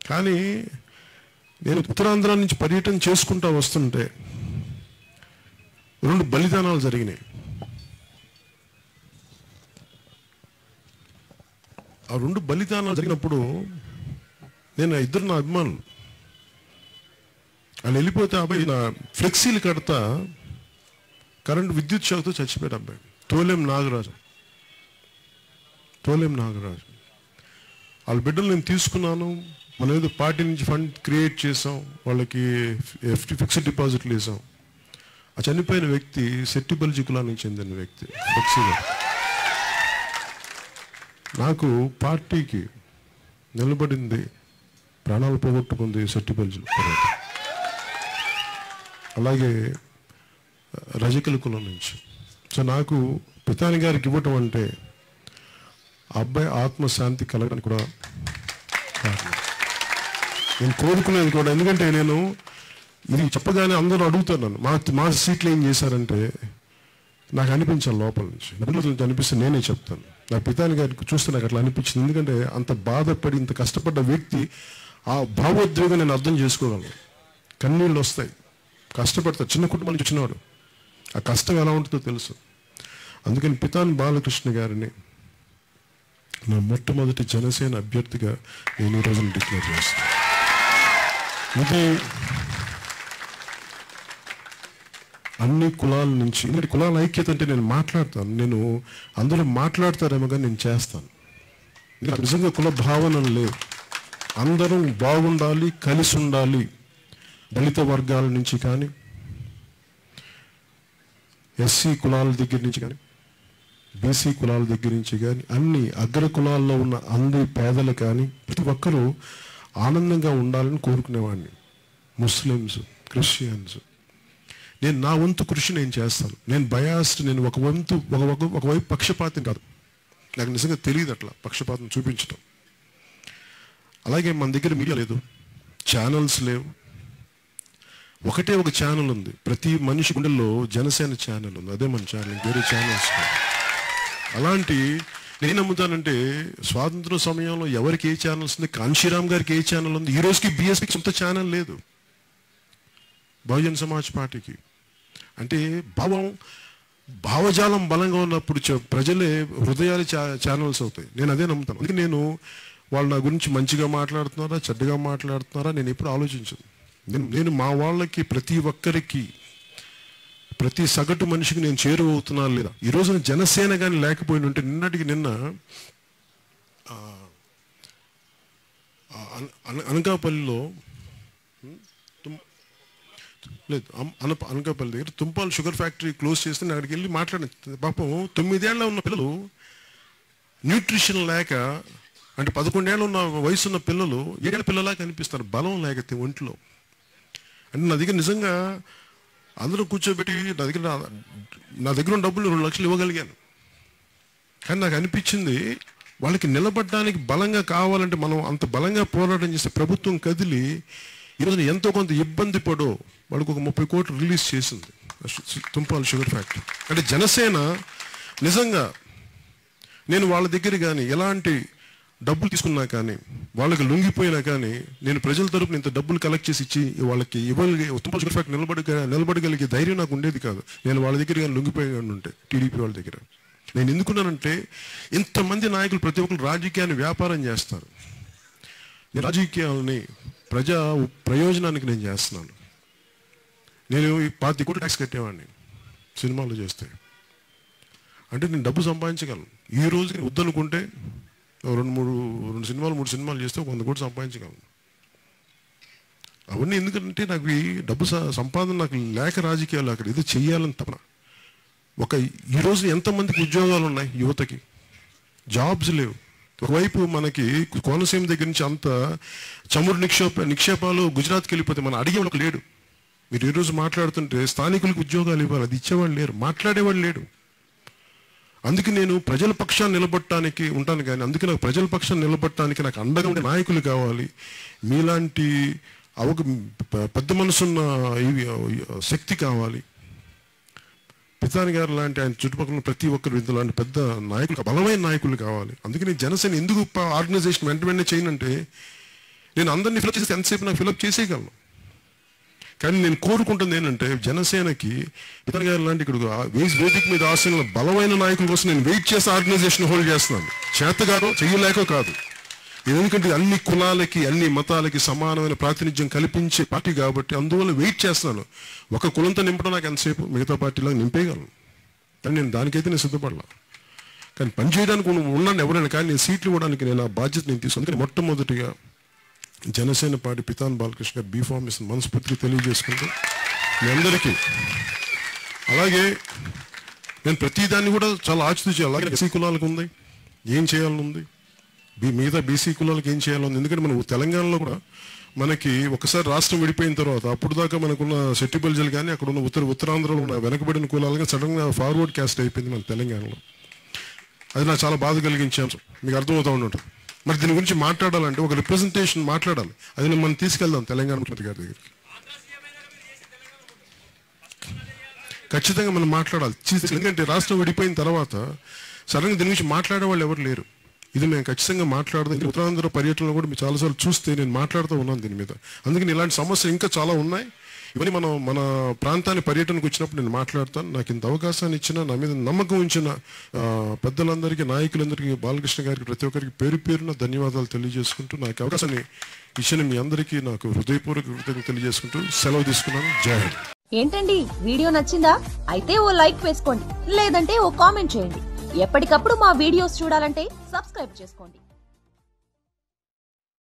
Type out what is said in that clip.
కానీ నేను ఉత్తరాంధ్ర నుంచి పర్యటన చేసుకుంటా వస్తుంటే 2 బలిదానాలు జరిగినాయి. ఆ 2 బలిదానాలు జరిగినప్పుడు నేను ఇద్దరు నా అభిమానులు వాళ్ళు వెళ్ళిపోతే అబ్బాయి నా ఫ్లెక్సీలు కడతా కరెంటు విద్యుత్ షాక్తో చచ్చిపోయాడు అబ్బాయి. తోలేం నాగరాజు వాళ్ళ బిడ్డలు నేను తీసుకున్నాను. మనం ఏదో పార్టీ నుంచి ఫండ్ క్రియేట్ చేసాం, వాళ్ళకి ఫిక్స్డ్ డిపాజిట్లు వేసాం. ఆ చనిపోయిన వ్యక్తి సెట్టిబల్జీ కులానికి చెందిన వ్యక్తి. ఫ్లెక్సీగా నాకు పార్టీకి నిలబడింది, ప్రాణాలు పోగొట్టుకుంది సెట్టిబల్జీ. అలాగే రజకుల కులం నుంచి. సో నాకు పితాని గారికి ఇవ్వటం అంటే ఆ అబ్బాయి ఆత్మశాంతి కలగడానికి కూడా కారణం. నేను కోరుకునేది కూడా, ఎందుకంటే నేను ఇది చెప్పగానే అందరూ అడుగుతారు నన్ను, మా సీట్లు ఏం చేశారంటే నాకు అనిపించాలి లోపల నుంచి. అనిపిస్తే నేనే చెప్తాను. నా పితాని గారికి చూస్తే నాకు అట్లా అనిపించింది. ఎందుకంటే అంత బాధపడి ఇంత కష్టపడ్డ వ్యక్తి ఆ భావోద్వేగం నేను అర్థం చేసుకోగలను. కన్నీళ్ళు వస్తాయి, కష్టపడతాడు. చిన్న కుటుంబం నుంచి వచ్చినవాడు, ఆ కష్టం ఎలా ఉంటుందో తెలుసు. అందుకని పితాని బాలకృష్ణ గారిని నా మొట్టమొదటి జనసేన అభ్యర్థిగా నేను ఈ రోజున డిక్లేర్ చేస్తాను. ఇది అన్ని కులాల నుంచి, ఎందుకంటే కులాల ఐక్యత అంటే నేను మాట్లాడతాను, నేను అందరూ మాట్లాడతారేమో కానీ నేను చేస్తాను. నిజంగా కుల భావనలు లేవు. అందరం బాగుండాలి, కలిసి ఉండాలి. దళిత వర్గాల నుంచి కానీ, ఎస్సీ కులాల దగ్గర నుంచి కానీ, బీసీ కులాల దగ్గర నుంచి కానీ, అన్ని అగ్ర కులాల్లో ఉన్న అందరి పేదలు కానీ ప్రతి ఒక్కరూ ఆనందంగా ఉండాలని కోరుకునేవాడిని. Muslims, Christians. నేను నా వంతు కృషి నేను చేస్తాను. నేను బయాస్డ్, నేను ఒకవైపు పక్షపాతం కాదు. నాకు నిజంగా తెలియదు అట్లా పక్షపాతం చూపించడం. అలాగే మన దగ్గర మీడియా లేదు, ఛానల్స్ లేవు. ఒకటే ఒక ఛానల్ ఉంది, ప్రతి మనిషి గుండెల్లో జనసేన ఛానల్ ఉంది, అదే మన ఛానల్, వేరే ఛానల్స్. అలాంటి నేను నమ్ముతానంటే స్వాతంత్ర సమయంలో ఎవరికి ఏ ఛానల్స్ ఉంది, కాంశీరామ్ గారికి ఏ ఛానల్ ఉంది, ఈ రోజుకి బీఎస్పీకి సొంత ఛానల్ లేదు, బహుజన్ సమాజ్ పార్టీకి. అంటే భావజాలం బలంగా ఉన్నప్పుడు ప్రజలే హృదయాలు ఛానల్స్ అవుతాయి. నేను అదే నమ్ముతాను. అందుకే నేను వాళ్ళు నా గురించి మంచిగా మాట్లాడుతున్నారా చెడ్డగా మాట్లాడుతున్నారా నేను ఎప్పుడు ఆలోచించను. నేను మా వాళ్ళకి ప్రతి ఒక్కరికి, ప్రతి సగటు మనిషికి నేను చేరువవుతున్నా లేదా. ఈ రోజున జనసేన కానీ లేకపోయిన ఉంటే నిన్నటికి నిన్న అనకాపల్లిలో లేదు, అనకాపల్లి దగ్గర తుంపాల్ షుగర్ ఫ్యాక్టరీ క్లోజ్ చేస్తే నేను అక్కడికి వెళ్ళి మాట్లాడాను. పాపం 9 ఏళ్ళ ఉన్న పిల్లలు న్యూట్రిషన్ లేక, అంటే 11 ఏళ్ళ ఉన్న వయసు ఉన్న పిల్లలు 7 ఏళ్ళ పిల్లలా కనిపిస్తారు, బలం లేక ఒంట్లో. అంటే నా దగ్గర నిజంగా అందరూ కూర్చోబెట్టి నా దగ్గర ఉన్న డబ్బులు 2 లక్షలు ఇవ్వగలిగాను. కానీ నాకు అనిపించింది వాళ్ళకి నిలబడడానికి బలంగా కావాలంటే మనం అంత బలంగా పోరాటం చేస్తే ప్రభుత్వం కదిలి ఈరోజు ఎంతో కొంత ఇబ్బంది పడో వాళ్ళకు ఒక 30 కోట్లు రిలీజ్ చేసింది తుంపాల్ షుగర్ ఫ్యాక్టరీ. అంటే జనసేన నిజంగా నేను వాళ్ళ దగ్గర కానీ ఎలాంటి డబ్బులు తీసుకున్నా కానీ, వాళ్ళకి లొంగిపోయినా కానీ, నేను ప్రజల తరపున ఇంత డబ్బులు కలెక్ట్ చేసి ఇచ్చి వాళ్ళకి తుంపాల్ షుగర్ ఫ్యాక్టరీ నిలబడగలిగే ధైర్యం నాకు ఉండేది కాదు. నేను వాళ్ళ దగ్గర కానీ లొంగిపోయాను ఉంటే టీడీపీ వాళ్ళ దగ్గర. నేను ఎందుకున్నానంటే ఇంతమంది నాయకులు ప్రతి ఒక్కరు రాజకీయాన్ని వ్యాపారం చేస్తారు. రాజకీయాలని ప్రజా ప్రయోజనానికి నేను చేస్తున్నాను. నేను 25 కోట్లు ట్యాక్స్ కట్టేవాడిని సినిమాలు చేస్తే. అంటే నేను డబ్బు సంపాదించగలను. ఈ రోజు వద్దనుకుంటే 2 సినిమాలు చేస్తే 100 కోట్లు సంపాదించగలను. అవన్నీ ఎందుకంటే నాకు ఈ డబ్బు సంపాదన నాకు లేక రాజకీయాలు అక్కడ ఏదో చెయ్యాలని తపన. ఈ రోజు ఎంతమందికి ఉద్యోగాలు ఉన్నాయి, యువతకి జాబ్స్ లేవు. ఒకవైపు మనకి కోనసీమ దగ్గర నుంచి అంత చమురు నిక్షేపాలు గుజరాత్కి వెళ్ళిపోతే మనం అడిగేవాళ్ళకి లేడు. మీరు ఈరోజు మాట్లాడుతుంటే స్థానికులకు ఉద్యోగాలు ఇవ్వాలి, అది ఇచ్చేవాళ్ళు లేరు, మాట్లాడేవాళ్ళు లేడు. అందుకే నేను ప్రజల పక్షాన్ని నిలబడటానికి ఉంటాను. కానీ అందుకే నాకు ప్రజల పక్షాన్ని నిలబడటానికి నాకు అండగా ఉండే నాయకులు కావాలి. మీలాంటి పెద్ద మనసున్న శక్తి కావాలి. పితాని గారు లాంటి ఆయన చుట్టుపక్కల ప్రతి ఒక్కరు ఇంతలాంటి పెద్ద నాయకులు, బలమైన నాయకులు కావాలి. అందుకని జనసేన ఎందుకు ఆర్గనైజేషన్ వెంటనే చేయనంటే, నేను అందరినీ ఫిలప్ చేస్తే ఎంతసేపు నాకు ఫిలప్ చేసేయగలను. కానీ నేను కోరుకుంటుంది ఏంటంటే, జనసేనకి పితాని గారు లాంటి ఇక్కడ వేదిక మీద ఆశల బలమైన నాయకుల కోసం నేను వెయిట్ చేసి ఆర్గనైజేషన్ హోల్డ్ చేస్తున్నాను. చేతగారో చెయ్యలేకో కాదు. ఎందుకంటే అన్ని కులాలకి అన్ని మతాలకి సమానమైన ప్రాతినిధ్యం కల్పించే పార్టీ కాబట్టి అందువల్ల వెయిట్ చేస్తున్నాను. ఒక కులంతో నింపడం నాకు ఎంతసేపు, మిగతా పార్టీలో నింపేయగలను. కానీ నేను దానికైతే నేను సిద్ధపడలా. కానీ పని చేయడానికి ఉన్నాను ఎవరైనా, కానీ నేను సీట్లు ఇవ్వడానికి నేను ఆ బాధ్యత నేను తీసుకుని మొట్టమొదటిగా జనసేన పార్టీ పితాని బాలకృష్ణ గారు బీఫార్మేషన్ మనస్ఫూర్తిగా తెలియజేసుకుంటూ మీ అందరికీ, అలాగే నేను ప్రతిదాన్ని కూడా చాలా ఆచితూచి, అలాగే ఎస్సీ కులాలకు ఉంది ఏం చేయాలని ఉంది, మిగతా బీసీ కులాలకు ఏం చేయాలని. ఎందుకంటే మనం తెలంగాణలో కూడా మనకి ఒకసారి రాష్ట్రం విడిపోయిన తర్వాత అప్పుడు దాకా మనకున్న సెట్టిబల్జలు కానీ అక్కడ ఉన్న ఉత్తరాంధ్రలో ఉన్న వెనకబడిన కులాలుగా సడన్గా ఫార్వర్డ్ క్యాస్ట్ అయిపోయింది మన తెలంగాణలో. అది నాకు చాలా బాధ కలిగించే అంశం, మీకు అర్థమవుతూ ఉంటుంది. మరి దీని గురించి మాట్లాడాలంటే ఒక రిప్రజెంటేషన్ మాట్లాడాలి. అది మనం తీసుకెళ్దాం తెలంగాణ ముఖ్యమంత్రి గారి దగ్గరికి. ఖచ్చితంగా మనం మాట్లాడాలి. ఎందుకంటే రాష్ట్రం విడిపోయిన తర్వాత సడన్గా దీని గురించి మాట్లాడే వాళ్ళు ఎవరు లేరు. ఇది మేము ఖచ్చితంగా మాట్లాడదాం. ఉత్తరాంధ్ర పర్యటనలో కూడా మీరు చాలాసార్లు చూస్తే నేను మాట్లాడుతూ ఉన్నాను దీని మీద. అందుకని ఇలాంటి సమస్యలు ఇంకా చాలా ఉన్నాయి. ఇవన్నీ మనం మన ప్రాంతాన్ని పర్యటనకు వచ్చినప్పుడు నేను మాట్లాడతాను. నాకు ఇంత అవకాశాన్ని ఇచ్చిన, నా మీద నమ్మకం ఉంచిన పెద్దలందరికీ, నాయకులందరికీ, బాలకృష్ణ గారికి ప్రతి ఒక్కరికి పేరు పేరున ధన్యవాదాలు తెలియజేసుకుంటూ, నాకు అవకాశాన్ని ఇచ్చిన మీ అందరికీ నాకు హృదయపూర్వక కృతజ్ఞతలు తెలియజేసుకుంటూ సెలవు తీసుకున్నాను. జై హింద్. ఏంటండి వీడియో నచ్చిందా? అయితే ఓ లైక్ వేసుకోండి, లేదంటే ఓ కామెంట్ చేయండి. ఎప్పటికప్పుడు మా వీడియోస్ చూడాలంటే సబ్స్క్రైబ్ చేసుకోండి.